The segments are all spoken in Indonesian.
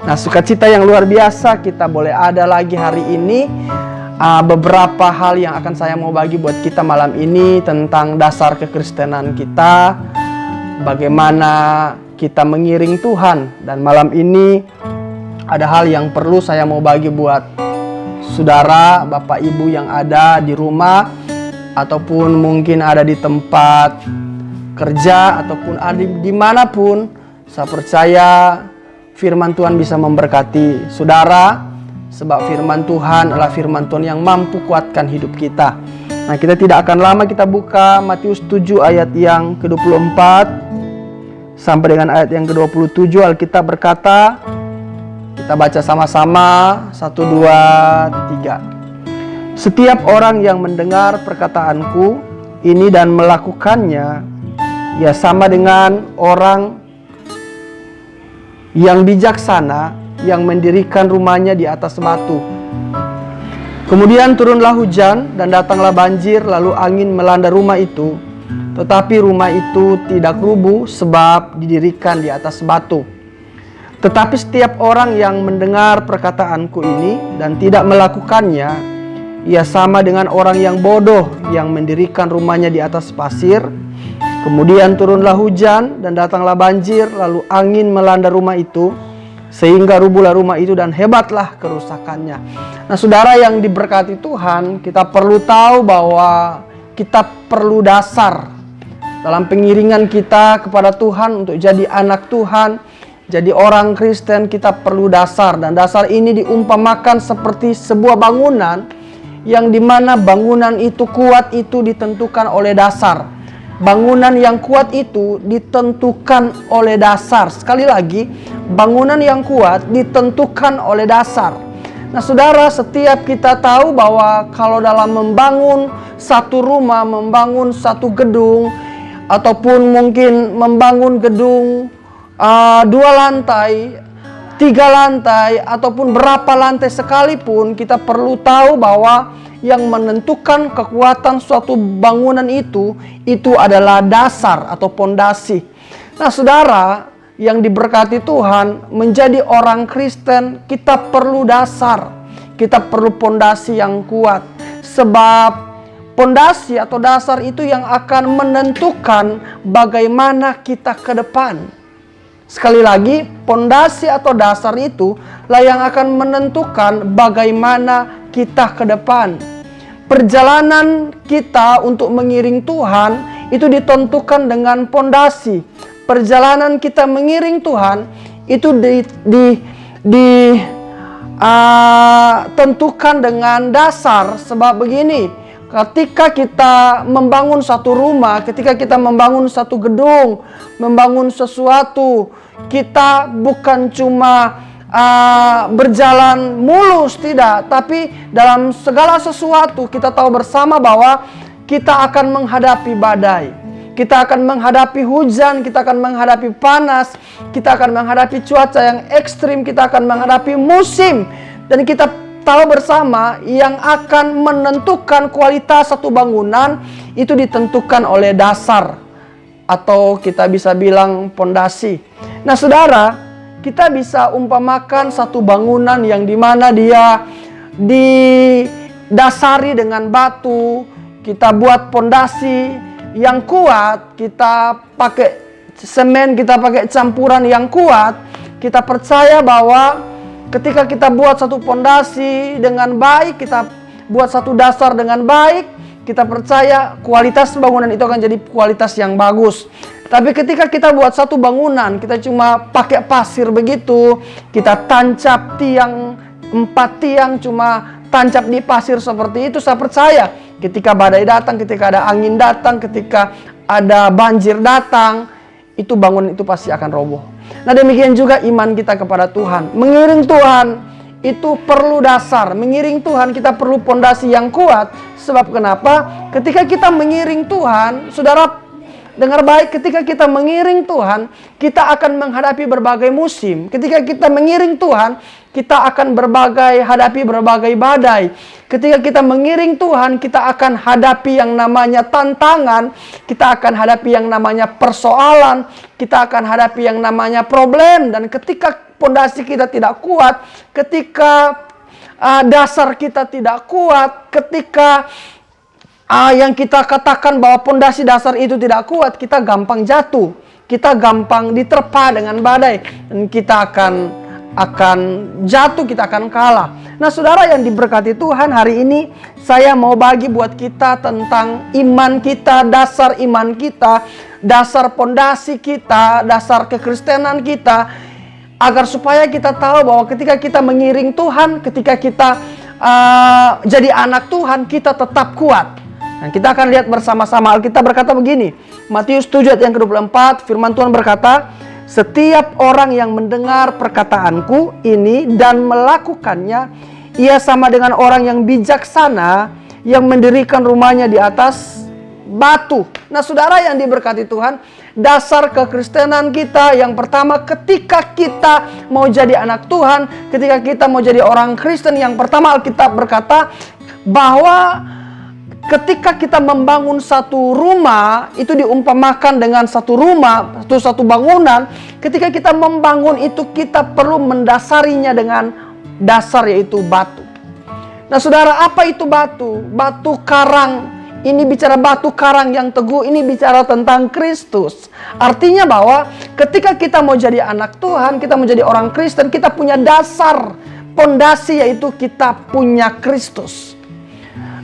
Nah, sukacita yang luar biasa kita boleh ada lagi hari ini. Beberapa hal yang akan saya mau bagi buat kita malam ini tentang dasar kekristenan kita, bagaimana kita mengiring Tuhan. Dan malam ini ada hal yang perlu saya mau bagi buat saudara, bapak ibu yang ada di rumah, ataupun mungkin ada di tempat kerja, ataupun ada dimanapun. Saya percaya firman Tuhan bisa memberkati saudara, sebab firman Tuhan adalah firman Tuhan yang mampu kuatkan hidup kita. Nah, kita tidak akan lama, kita buka Matius 7 ayat yang ke-24 sampai dengan ayat yang ke-27. Alkitab berkata, kita baca sama-sama, 1, 2, 3. Setiap orang yang mendengar perkataanku ini dan melakukannya, ia sama dengan orang yang bijaksana yang mendirikan rumahnya di atas batu. Kemudian turunlah hujan dan datanglah banjir, lalu angin melanda rumah itu. Tetapi rumah itu tidak rubuh sebab didirikan di atas batu. Tetapi setiap orang yang mendengar perkataanku ini dan tidak melakukannya, ia sama dengan orang yang bodoh yang mendirikan rumahnya di atas pasir. Kemudian turunlah hujan dan datanglah banjir, lalu angin melanda rumah itu, sehingga rubuhlah rumah itu dan hebatlah kerusakannya. Nah, saudara yang diberkati Tuhan, kita perlu tahu bahwa kita perlu dasar dalam pengiringan kita kepada Tuhan untuk jadi anak Tuhan, jadi orang Kristen. Kita perlu dasar, dan dasar ini diumpamakan seperti sebuah bangunan yang dimana bangunan itu kuat itu ditentukan oleh dasar. Bangunan yang kuat itu ditentukan oleh dasar. Sekali lagi, bangunan yang kuat ditentukan oleh dasar. Nah, saudara, setiap kita tahu bahwa kalau dalam membangun satu rumah, membangun satu gedung, ataupun mungkin membangun gedung 2 lantai, 3 lantai, ataupun berapa lantai sekalipun, kita perlu tahu bahwa yang menentukan kekuatan suatu bangunan itu adalah dasar atau pondasi. Nah, saudara yang diberkati Tuhan, menjadi orang Kristen kita perlu dasar, kita perlu pondasi yang kuat. Sebab pondasi atau dasar itu yang akan menentukan bagaimana kita ke depan. Sekali lagi, pondasi atau dasar itu lah yang akan menentukan bagaimana kita ke depan. Perjalanan kita untuk mengiring Tuhan itu ditentukan dengan pondasi. Perjalanan kita mengiring Tuhan itu ditentukan dengan dasar. Sebab begini, ketika kita membangun satu rumah, ketika kita membangun satu gedung, membangun sesuatu, kita bukan cuma berjalan mulus, tidak. Tapi dalam segala sesuatu kita tahu bersama bahwa kita akan menghadapi badai, kita akan menghadapi hujan, kita akan menghadapi panas, kita akan menghadapi cuaca yang ekstrim, kita akan menghadapi musim. Dan kita tahu bersama yang akan menentukan kualitas satu bangunan itu ditentukan oleh dasar, atau kita bisa bilang pondasi. Nah, saudara, kita bisa umpamakan satu bangunan yang dimana dia didasari dengan batu. Kita buat pondasi yang kuat, kita pakai semen, kita pakai campuran yang kuat. Kita percaya bahwa ketika kita buat satu pondasi dengan baik, kita buat satu dasar dengan baik, kita percaya kualitas bangunan itu akan jadi kualitas yang bagus. Tapi ketika kita buat satu bangunan, kita cuma pakai pasir begitu, kita tancap tiang, 4 tiang cuma tancap di pasir seperti itu, saya percaya ketika badai datang, ketika ada angin datang, ketika ada banjir datang, itu bangunan itu pasti akan roboh. Nah, demikian juga iman kita kepada Tuhan. Mengiring Tuhan itu perlu dasar. Mengiring Tuhan kita perlu pondasi yang kuat. Sebab kenapa? Ketika kita mengiring Tuhan, saudara, dengar baik, ketika kita mengiring Tuhan, kita akan menghadapi berbagai musim. Ketika kita mengiring Tuhan, kita akan hadapi berbagai badai. Ketika kita mengiring Tuhan, kita akan hadapi yang namanya tantangan, kita akan hadapi yang namanya persoalan, kita akan hadapi yang namanya problem. Dan ketika pondasi kita tidak kuat, ketika dasar kita tidak kuat, ketika yang kita katakan bahwa pondasi dasar itu tidak kuat, kita gampang jatuh, kita gampang diterpa dengan badai, dan kita akan jatuh, kita akan kalah. Nah saudara yang diberkati Tuhan, hari ini saya mau bagi buat kita tentang iman kita, dasar iman kita, dasar pondasi kita, dasar kekristenan kita, agar supaya kita tahu bahwa ketika kita mengiring Tuhan, ketika kita jadi anak Tuhan, kita tetap kuat. Dan kita akan lihat bersama-sama. Alkitab berkata begini, Matius 7 ayat yang ke-24, firman Tuhan berkata, setiap orang yang mendengar perkataanku ini dan melakukannya, ia sama dengan orang yang bijaksana yang mendirikan rumahnya di atas batu. Nah saudara yang diberkati Tuhan, dasar kekristenan kita yang pertama, ketika kita mau jadi anak Tuhan, ketika kita mau jadi orang Kristen, yang pertama Alkitab berkata bahwa ketika kita membangun satu rumah, itu diumpamakan dengan satu rumah, satu bangunan. Ketika kita membangun itu, kita perlu mendasarinya dengan dasar, yaitu batu. Nah saudara, apa itu batu? Batu karang. Ini bicara batu karang yang teguh, ini bicara tentang Kristus. Artinya bahwa ketika kita mau jadi anak Tuhan, kita mau jadi orang Kristen, kita punya dasar, pondasi, yaitu kita punya Kristus.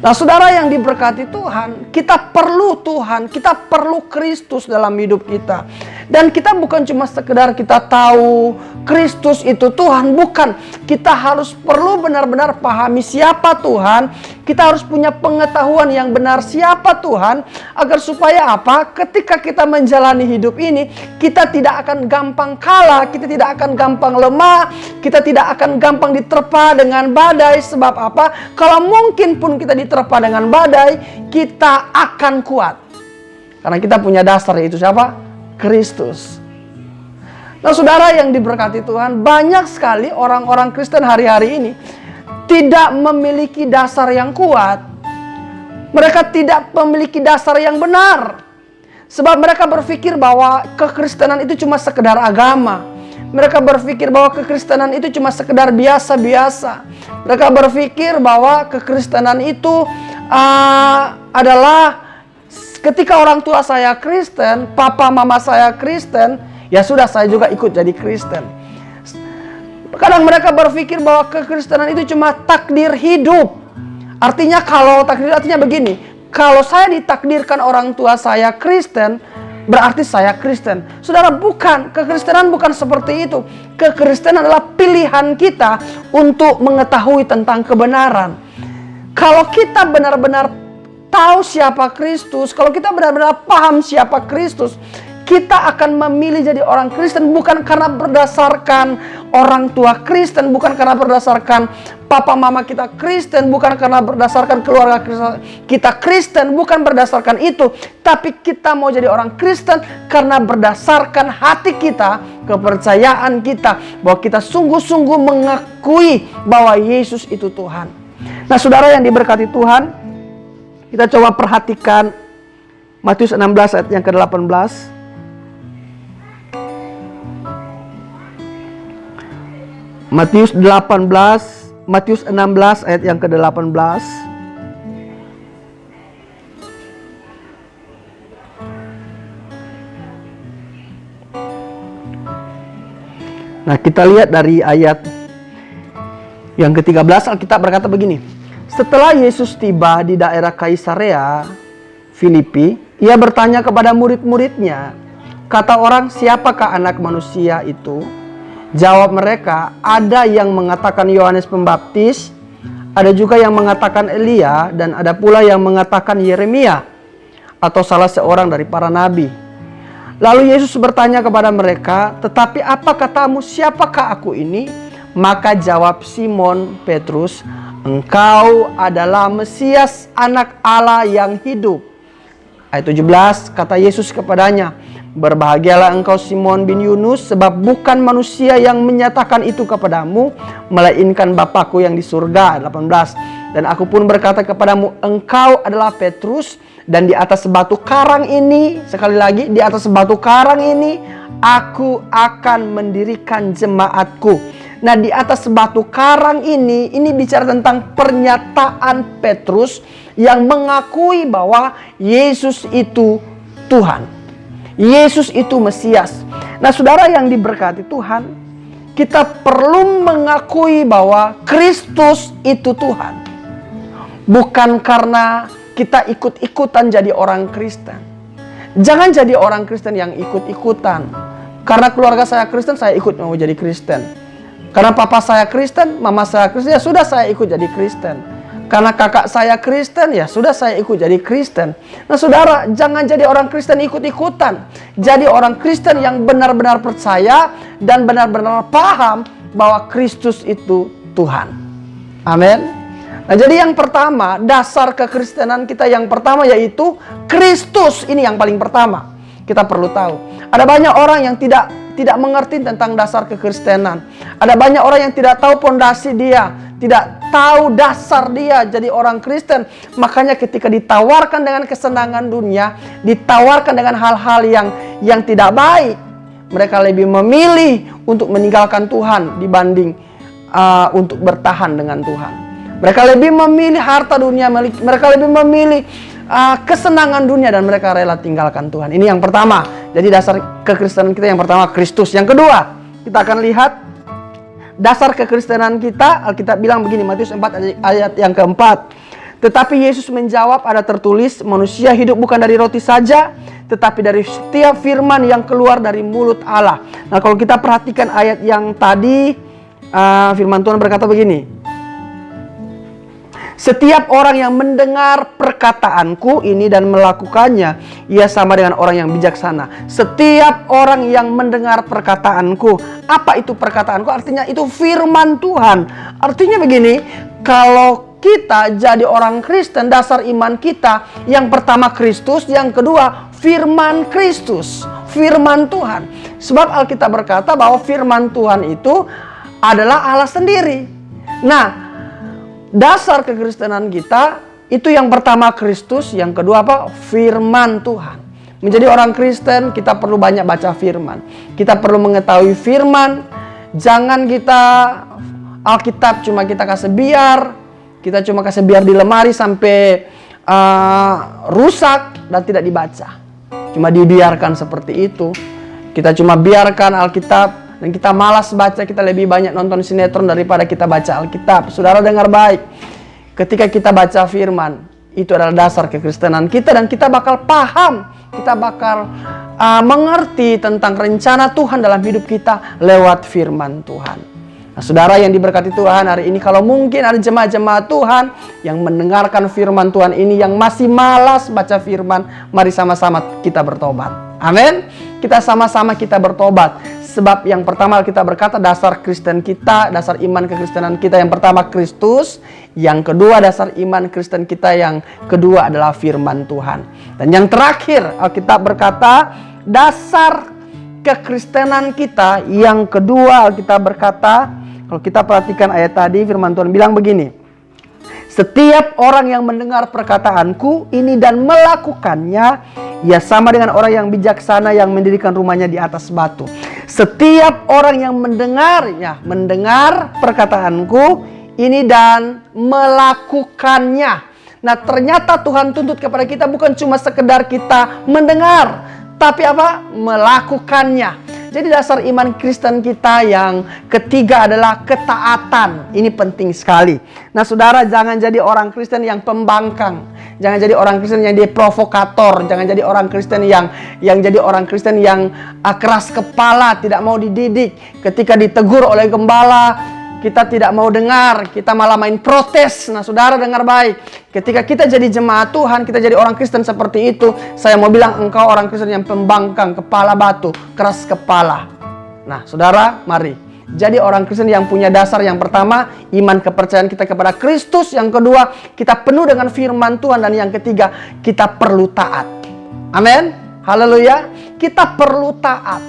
Nah saudara yang diberkati Tuhan, kita perlu Tuhan, kita perlu Kristus dalam hidup kita. Dan kita bukan cuma sekedar kita tahu Kristus itu Tuhan, bukan. Kita harus perlu benar-benar pahami siapa Tuhan. Kita harus punya pengetahuan yang benar siapa Tuhan, agar supaya apa? Ketika kita menjalani hidup ini, kita tidak akan gampang kalah, kita tidak akan gampang lemah, kita tidak akan gampang diterpa dengan badai. Sebab apa? Kalau mungkin pun kita diterpa dengan badai, kita akan kuat. Karena kita punya dasar, yaitu siapa? Kristus. Nah saudara yang diberkati Tuhan, banyak sekali orang-orang Kristen hari-hari ini tidak memiliki dasar yang kuat. Mereka tidak memiliki dasar yang benar. Sebab mereka berpikir bahwa kekristenan itu cuma sekedar agama. Mereka berpikir bahwa kekristenan itu cuma sekedar biasa-biasa. Mereka berpikir bahwa kekristenan itu adalah ketika orang tua saya Kristen, papa mama saya Kristen, ya sudah saya juga ikut jadi Kristen. Kadang mereka berpikir bahwa kekristenan itu cuma takdir hidup. Artinya kalau takdir, artinya begini, kalau saya ditakdirkan orang tua saya Kristen, berarti saya Kristen. Saudara, bukan. Kekristenan bukan seperti itu. Kekristenan adalah pilihan kita untuk mengetahui tentang kebenaran. Kalau kita benar-benar tahu siapa Kristus, kalau kita benar-benar paham siapa Kristus, kita akan memilih jadi orang Kristen bukan karena berdasarkan orang tua Kristen, bukan karena berdasarkan papa mama kita Kristen, bukan karena berdasarkan keluarga kita Kristen, bukan berdasarkan itu, tapi kita mau jadi orang Kristen karena berdasarkan hati kita, kepercayaan kita, bahwa kita sungguh-sungguh mengakui bahwa Yesus itu Tuhan. Nah saudara yang diberkati Tuhan, kita coba perhatikan Matius 16 ayat yang ke-18. Matius 16 ayat yang ke-18. Nah, kita lihat dari ayat yang ke-13, Alkitab berkata begini. Setelah Yesus tiba di daerah Kaisarea Filipi, ia bertanya kepada murid-muridnya, kata orang, siapakah anak manusia itu? Jawab mereka, ada yang mengatakan Yohanes Pembaptis, ada juga yang mengatakan Elia, dan ada pula yang mengatakan Yeremia, atau salah seorang dari para nabi. Lalu Yesus bertanya kepada mereka, tetapi apa katamu, siapakah aku ini? Maka jawab Simon Petrus, engkau adalah Mesias, anak Allah yang hidup. Ayat 17, kata Yesus kepadanya, berbahagialah engkau Simon bin Yunus, sebab bukan manusia yang menyatakan itu kepadamu, melainkan Bapakku yang di surga. 18, dan aku pun berkata kepadamu, engkau adalah Petrus, Dan di atas batu karang ini, sekali lagi, di atas batu karang ini, aku akan mendirikan jemaatku. Nah, di atas batu karang ini bicara tentang pernyataan Petrus yang mengakui bahwa Yesus itu Tuhan. Yesus itu Mesias. Nah, saudara yang diberkati Tuhan, kita perlu mengakui bahwa Kristus itu Tuhan. Bukan karena kita ikut-ikutan jadi orang Kristen. Jangan jadi orang Kristen yang ikut-ikutan. Karena keluarga saya Kristen, saya ikut mau jadi Kristen. Karena papa saya Kristen, mama saya Kristen, ya sudah saya ikut jadi Kristen. Karena kakak saya Kristen, ya sudah saya ikut jadi Kristen. Nah, saudara, jangan jadi orang Kristen ikut-ikutan. Jadi orang Kristen yang benar-benar percaya dan benar-benar paham bahwa Kristus itu Tuhan. Amin. Nah, jadi yang pertama, dasar kekristenan kita yang pertama yaitu Kristus. Ini yang paling pertama. Kita perlu tahu. Ada banyak orang yang tidak mengerti tentang dasar kekristenan. Ada banyak orang yang tidak tahu pondasi dia, tidak tahu dasar dia jadi orang Kristen. Makanya ketika ditawarkan dengan kesenangan dunia, ditawarkan dengan hal-hal yang tidak baik, mereka lebih memilih untuk meninggalkan Tuhan dibanding untuk bertahan dengan Tuhan. Mereka lebih memilih harta dunia, mereka lebih memilih kesenangan dunia, dan mereka rela tinggalkan Tuhan. Ini yang pertama. Jadi dasar kekristenan kita yang pertama Kristus. Yang kedua, kita akan lihat dasar kekristenan kita. Alkitab bilang begini, Matius 4 ayat yang keempat. Tetapi Yesus menjawab, ada tertulis, manusia hidup bukan dari roti saja, tetapi dari setiap firman yang keluar dari mulut Allah. Nah, kalau kita perhatikan ayat yang tadi, firman Tuhan berkata begini. Setiap orang yang mendengar perkataanku ini dan melakukannya, ia sama dengan orang yang bijaksana. Setiap orang yang mendengar perkataanku. Apa itu perkataanku? Artinya itu firman Tuhan. Artinya begini, kalau kita jadi orang Kristen, dasar iman kita yang pertama Kristus, yang kedua firman Kristus, firman Tuhan. Sebab Alkitab berkata bahwa firman Tuhan itu adalah Allah sendiri. Nah, dasar kekristenan kita itu yang pertama Kristus, yang kedua apa? Firman Tuhan. Menjadi orang Kristen kita perlu banyak baca firman. Kita perlu mengetahui firman. Jangan kita Alkitab cuma kita kasih biar, kita cuma kasih biar di lemari sampai rusak dan tidak dibaca. Cuma dibiarkan seperti itu. Kita cuma biarkan Alkitab dan kita malas baca, kita lebih banyak nonton sinetron daripada kita baca Alkitab. Saudara dengar baik. Ketika kita baca firman, itu adalah dasar kekristenan kita, dan kita bakal paham, kita bakal mengerti tentang rencana Tuhan dalam hidup kita lewat firman Tuhan. Nah, saudara yang diberkati Tuhan, hari ini kalau mungkin ada jemaat-jemaat Tuhan yang mendengarkan firman Tuhan ini, yang masih malas baca firman, mari sama-sama kita bertobat. Amin. Kita sama-sama kita bertobat. Sebab yang pertama kita berkata dasar Kristen kita, dasar iman kekristenan kita yang pertama Kristus. Yang kedua dasar iman Kristen kita yang kedua adalah firman Tuhan. Dan yang terakhir Alkitab berkata dasar kekristenan kita yang kedua, Alkitab berkata, kalau kita perhatikan ayat tadi firman Tuhan bilang begini. Setiap orang yang mendengar perkataanku ini dan melakukannya, ia sama dengan orang yang bijaksana yang mendirikan rumahnya di atas batu. Setiap orang yang mendengar perkataanku ini dan melakukannya. Nah, ternyata Tuhan tuntut kepada kita bukan cuma sekedar kita mendengar, tapi apa? Melakukannya. Jadi dasar iman Kristen kita yang ketiga adalah ketaatan. Ini penting sekali. Nah, saudara, jangan jadi orang Kristen yang pembangkang. Jangan jadi orang Kristen yang dia provokator. Jangan jadi orang Kristen yang jadi orang Kristen yang keras kepala, tidak mau dididik. Ketika ditegur oleh gembala, kita tidak mau dengar, kita malah main protes. Nah, saudara dengar baik. Ketika kita jadi jemaat Tuhan, kita jadi orang Kristen seperti itu, saya mau bilang engkau orang Kristen yang pembangkang, kepala batu, keras kepala. Nah, saudara, mari. Jadi orang Kristen yang punya dasar yang pertama, iman kepercayaan kita kepada Kristus. Yang kedua, kita penuh dengan firman Tuhan. Dan yang ketiga, kita perlu taat. Amin. Haleluya. Kita perlu taat.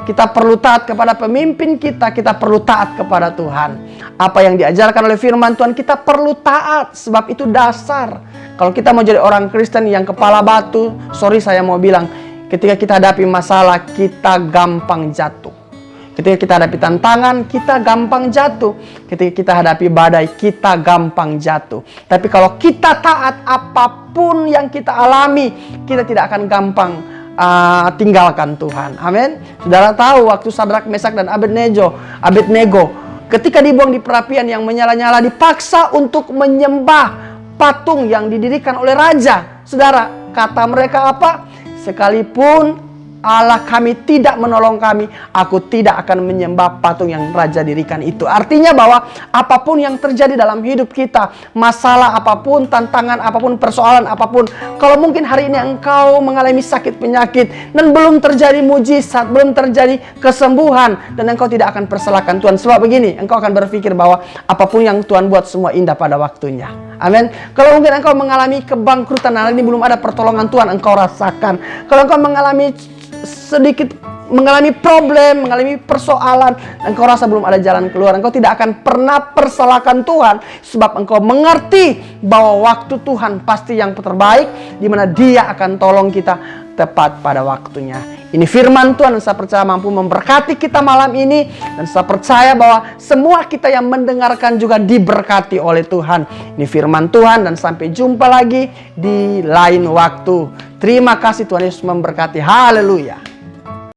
Kita perlu taat kepada pemimpin kita perlu taat kepada Tuhan. Apa yang diajarkan oleh firman Tuhan kita perlu taat, sebab itu dasar. Kalau kita mau jadi orang Kristen yang kepala batu, sorry saya mau bilang, ketika kita hadapi masalah, kita gampang jatuh. Ketika kita hadapi tantangan, kita gampang jatuh. Ketika kita hadapi badai, kita gampang jatuh. Tapi kalau kita taat, apapun yang kita alami, kita tidak akan gampang tinggalkan Tuhan. Amin. Saudara tahu waktu Sadrak, Mesak dan Abednego ketika dibuang di perapian yang menyala-nyala, dipaksa untuk menyembah patung yang didirikan oleh raja. Saudara, kata mereka apa? Sekalipun Allah kami tidak menolong kami, aku tidak akan menyembah patung yang raja dirikan itu. Artinya bahwa apapun yang terjadi dalam hidup kita, masalah apapun, tantangan apapun, persoalan apapun, kalau mungkin hari ini engkau mengalami sakit penyakit dan belum terjadi mujizat, belum terjadi kesembuhan, dan engkau tidak akan persalahkan Tuhan. Sebab begini, engkau akan berpikir bahwa apapun yang Tuhan buat semua indah pada waktunya. Amin. Kalau mungkin engkau mengalami kebangkrutan, hari ini belum ada pertolongan Tuhan, engkau rasakan. Kalau engkau mengalami problem, mengalami persoalan, engkau rasa belum ada jalan keluar, engkau tidak akan pernah persalahkan Tuhan, sebab engkau mengerti bahwa waktu Tuhan pasti yang terbaik, di mana Dia akan tolong kita tepat pada waktunya. Ini firman Tuhan, dan saya percaya mampu memberkati kita malam ini, dan saya percaya bahwa semua kita yang mendengarkan juga diberkati oleh Tuhan. Ini firman Tuhan, dan sampai jumpa lagi di lain waktu. Terima kasih, Tuhan Yesus memberkati. Haleluya.